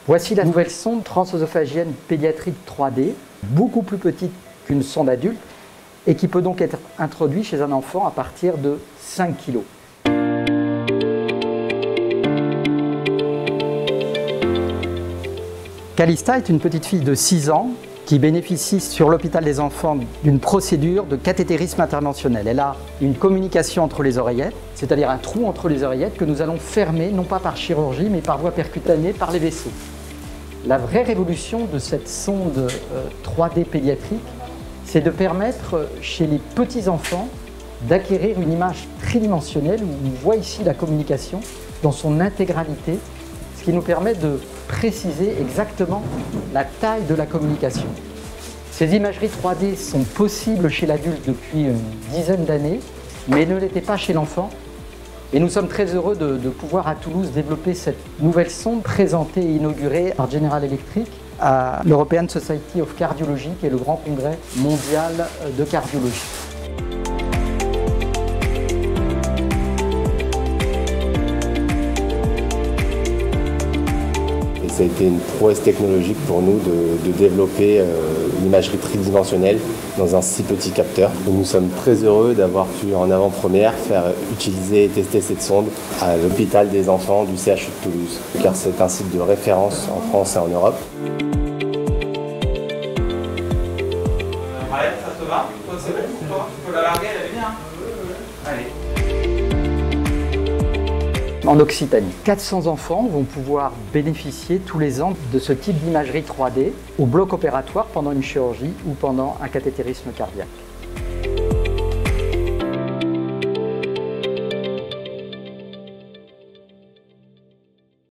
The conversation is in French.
Voici la nouvelle sonde transœsophagienne pédiatrique 3D, beaucoup plus petite qu'une sonde adulte et qui peut donc être introduite chez un enfant à partir de 5 kg. Calista est une petite fille de 6 ans qui bénéficie sur l'hôpital des enfants d'une procédure de cathétérisme interventionnel. Elle a une communication entre les oreillettes, c'est-à-dire un trou entre les oreillettes que nous allons fermer, non pas par chirurgie, mais par voie percutanée, par les vaisseaux. La vraie révolution de cette sonde 3D pédiatrique, c'est de permettre chez les petits-enfants d'acquérir une image tridimensionnelle où on voit ici la communication dans son intégralité, ce qui nous permet de préciser exactement la taille de la communication. Ces imageries 3D sont possibles chez l'adulte depuis une dizaine d'années, mais ne l'étaient pas chez l'enfant. Et nous sommes très heureux de pouvoir à Toulouse développer cette nouvelle sonde présentée et inaugurée par General Electric à l'European Society of Cardiology, qui est le grand congrès mondial de cardiologie. Ça a été une prouesse technologique pour nous de développer une imagerie tridimensionnelle dans un si petit capteur. Nous sommes très heureux d'avoir pu en avant-première faire utiliser et tester cette sonde à l'hôpital des enfants du CHU de Toulouse, car c'est un site de référence en France et en Europe. Ouais, ça te va? C'est bon pour toi? Tu peux la larguer, elle est bien. Allez. En Occitanie, 400 enfants vont pouvoir bénéficier tous les ans de ce type d'imagerie 3D au bloc opératoire pendant une chirurgie ou pendant un cathétérisme cardiaque.